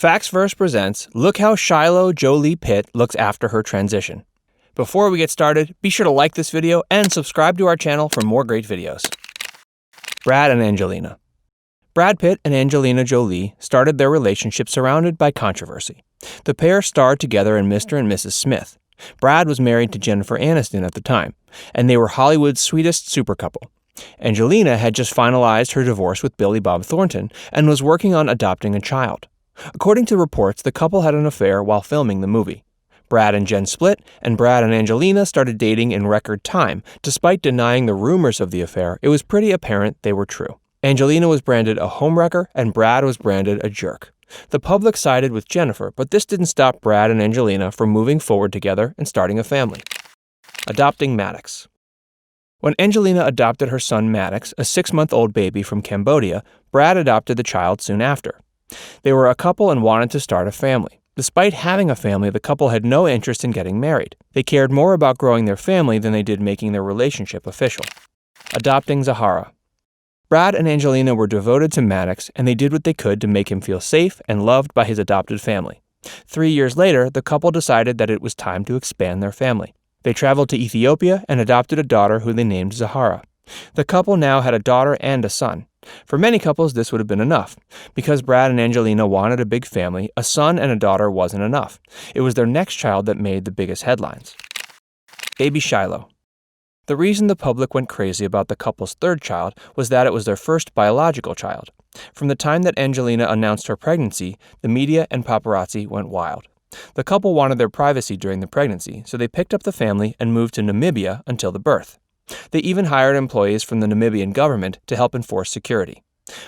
Facts Verse presents Look How Shiloh Jolie Pitt Looks After Her Transition. Before we get started, be sure to like this video and subscribe to our channel for more great videos. Brad and Angelina. Brad Pitt and Angelina Jolie started their relationship surrounded by controversy. The pair starred together in Mr. and Mrs. Smith. Brad was married to Jennifer Aniston at the time, and they were Hollywood's sweetest super couple. Angelina had just finalized her divorce with Billy Bob Thornton and was working on adopting a child. According to reports, the couple had an affair while filming the movie. Brad and Jen split, and Brad and Angelina started dating in record time. Despite denying the rumors of the affair, it was pretty apparent they were true. Angelina was branded a homewrecker, and Brad was branded a jerk. The public sided with Jennifer, but this didn't stop Brad and Angelina from moving forward together and starting a family. Adopting MADDOX. When Angelina adopted her son MADDOX, a 6-month-old baby from Cambodia, Brad adopted the child soon after. They were a couple and wanted to start a family. Despite having a family, the couple had no interest in getting married. They cared more about growing their family than they did making their relationship official. Adopting ZAHARA. Brad and Angelina were devoted to MADDOX, and they did what they could to make him feel safe and loved by his adopted family. 3 years later, the couple decided that it was time to expand their family. They traveled to Ethiopia and adopted a daughter who they named ZAHARA. The couple now had a daughter and a son. For many couples, this would have been enough. Because Brad and Angelina wanted a big family, a son and a daughter wasn't enough. It was their next child that made the biggest headlines. Baby Shiloh. The reason the public went crazy about the couple's third child was that it was their first biological child. From the time that Angelina announced her pregnancy, the media and paparazzi went wild. The couple wanted their privacy during the pregnancy, so they picked up the family and moved to Namibia until the birth. They even hired employees from the Namibian government to help enforce security.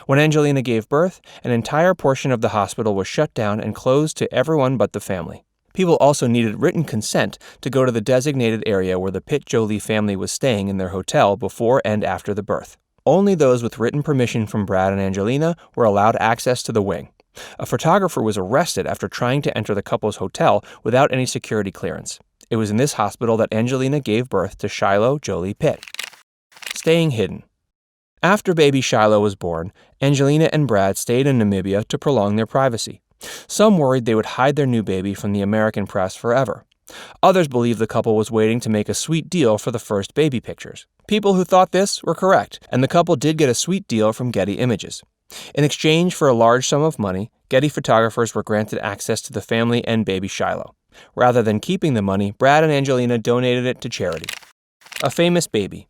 When Angelina gave birth, an entire portion of the hospital was shut down and closed to everyone but the family. People also needed written consent to go to the designated area where the Pitt-Jolie family was staying in their hotel before and after the birth. Only those with written permission from Brad and Angelina were allowed access to the wing. A photographer was arrested after trying to enter the couple's hotel without any security clearance. It was in this hospital that Angelina gave birth to Shiloh Jolie Pitt. Staying hidden. After baby Shiloh was born, Angelina and Brad stayed in Namibia to prolong their privacy. Some worried they would hide their new baby from the American press forever. Others believed the couple was waiting to make a sweet deal for the first baby pictures. People who thought this were correct, and the couple did get a sweet deal from Getty Images. In exchange for a large sum of money, Getty photographers were granted access to the family and baby Shiloh. Rather than keeping the money, Brad and Angelina donated it to charity. A famous baby.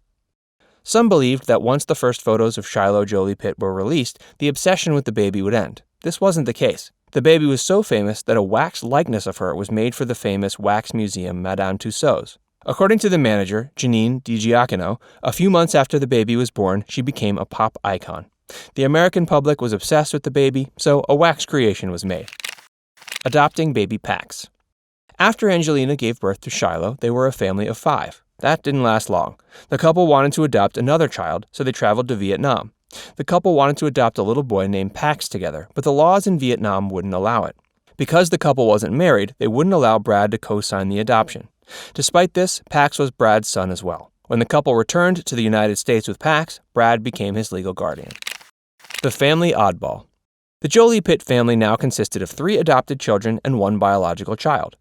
Some believed that once the first photos of Shiloh Jolie Pitt were released, the obsession with the baby would end. This wasn't the case. The baby was so famous that a wax likeness of her was made for the famous wax museum Madame Tussauds. According to the manager, Janine DiGiacono, a few months after the baby was born, she became a pop icon. The American public was obsessed with the baby, so a wax creation was made. Adopting baby Pax. After Angelina gave birth to Shiloh, they were a family of 5. That didn't last long. The couple wanted to adopt another child, so they traveled to Vietnam. The couple wanted to adopt a little boy named Pax together, but the laws in Vietnam wouldn't allow it. Because the couple wasn't married, they wouldn't allow Brad to co-sign the adoption. Despite this, Pax was Brad's son as well. When the couple returned to the United States with Pax, Brad became his legal guardian. The family oddball. The Jolie Pitt family now consisted of 3 adopted children and 1 biological child.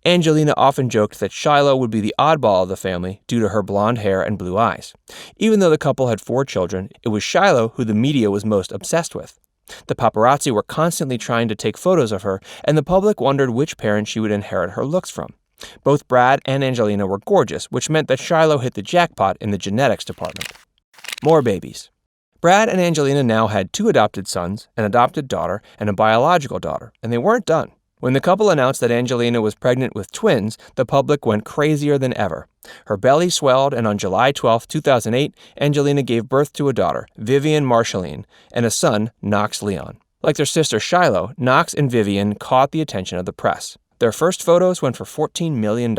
Angelina often joked that Shiloh would be the oddball of the family due to her blonde hair and blue eyes. Even though the couple had 4 children, it was Shiloh who the media was most obsessed with. The paparazzi were constantly trying to take photos of her, and the public wondered which parent she would inherit her looks from. Both Brad and Angelina were gorgeous, which meant that Shiloh hit the jackpot in the genetics department. More babies. Brad and Angelina now had 2 adopted sons, an adopted daughter, and a biological daughter, and they weren't done. When the couple announced that Angelina was pregnant with twins, the public went crazier than ever. Her belly swelled, and on July 12, 2008, Angelina gave birth to a daughter, Vivian Marceline, and a son, Knox Leon. Like their sister Shiloh, Knox and Vivian caught the attention of the press. Their first photos went for $14 million.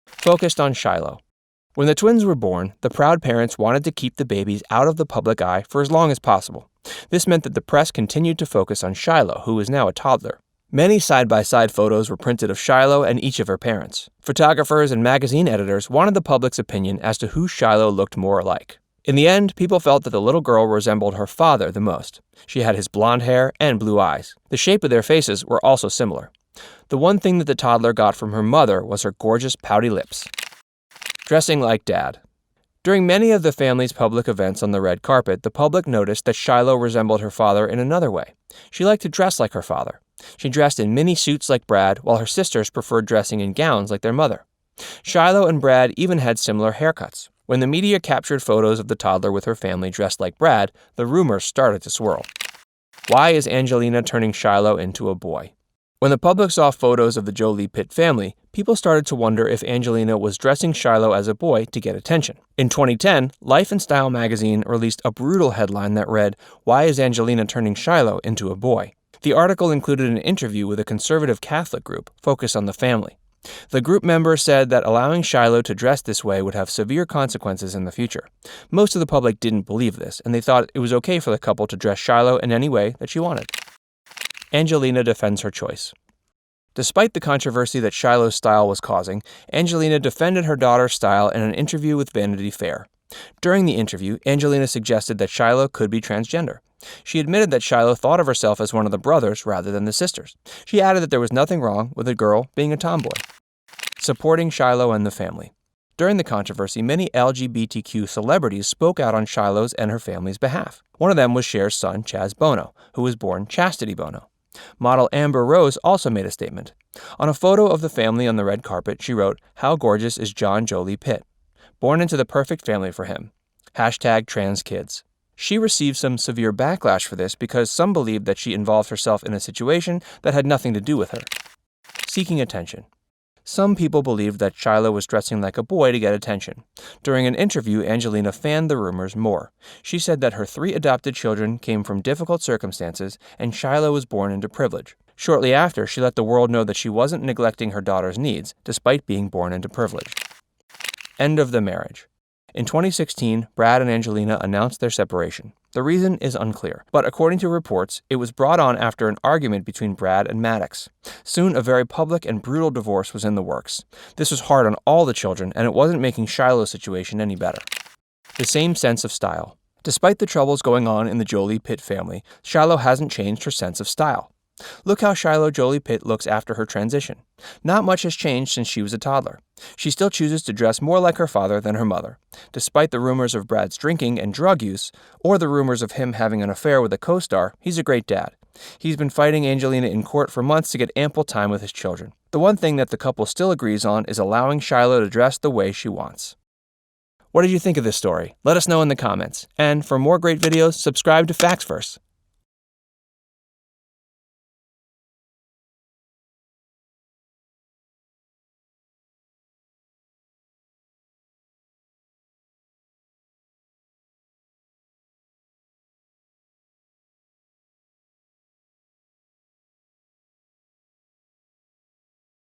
Focused on Shiloh. When the twins were born, the proud parents wanted to keep the babies out of the public eye for as long as possible. This meant that the press continued to focus on Shiloh, who was now a toddler. Many side-by-side photos were printed of Shiloh and each of her parents. Photographers and magazine editors wanted the public's opinion as to who Shiloh looked more like. In the end, people felt that the little girl resembled her father the most. She had his blonde hair and blue eyes. The shape of their faces were also similar. The one thing that the toddler got from her mother was her gorgeous pouty lips. Dressing like Dad. During many of the family's public events on the red carpet, the public noticed that Shiloh resembled her father in another way. She liked to dress like her father. She dressed in mini suits like Brad, while her sisters preferred dressing in gowns like their mother. Shiloh and Brad even had similar haircuts. When the media captured photos of the toddler with her family dressed like Brad, the rumors started to swirl. Why is Angelina turning Shiloh into a boy? When the public saw photos of the Jolie Pitt family, people started to wonder if Angelina was dressing Shiloh as a boy to get attention. In 2010, Life and Style magazine released a brutal headline that read, "Why is Angelina turning Shiloh into a boy?" The article included an interview with a conservative Catholic group focused on the family. The group member said that allowing Shiloh to dress this way would have severe consequences in the future. Most of the public didn't believe this, and they thought it was okay for the couple to dress Shiloh in any way that she wanted. Angelina defends her choice. Despite the controversy that Shiloh's style was causing, Angelina defended her daughter's style in an interview with Vanity Fair. During the interview, Angelina suggested that Shiloh could be transgender. She admitted that Shiloh thought of herself as one of the brothers rather than the sisters. She added that there was nothing wrong with a girl being a tomboy. Supporting Shiloh and the family. During the controversy, many LGBTQ celebrities spoke out on Shiloh's and her family's behalf. One of them was Cher's son, Chaz Bono, who was born Chastity Bono. Model Amber Rose also made a statement. On a photo of the family on the red carpet, she wrote, "How gorgeous is John Jolie Pitt? Born into the perfect family for him. #TransKids." She received some severe backlash for this because some believed that she involved herself in a situation that had nothing to do with her. Seeking attention. Some people believed that Shiloh was dressing like a boy to get attention. During an interview, Angelina fanned the rumors more. She said that her 3 adopted children came from difficult circumstances and Shiloh was born into privilege. Shortly after, she let the world know that she wasn't neglecting her daughter's needs, despite being born into privilege. End of the marriage. In 2016, Brad and Angelina announced their separation. The reason is unclear, but according to reports, it was brought on after an argument between Brad and MADDOX. Soon, a very public and brutal divorce was in the works. This was hard on all the children, and it wasn't making Shiloh's situation any better. The same sense of style. Despite the troubles going on in the Jolie Pitt family, Shiloh hasn't changed her sense of style. Look how Shiloh Jolie Pitt looks after her transition. Not much has changed since she was a toddler. She still chooses to dress more like her father than her mother. Despite the rumors of Brad's drinking and drug use, or the rumors of him having an affair with a co-star, he's a great dad. He's been fighting Angelina in court for months to get ample time with his children. The one thing that the couple still agrees on is allowing Shiloh to dress the way she wants. What did you think of this story? Let us know in the comments. And for more great videos, subscribe to Facts Verse.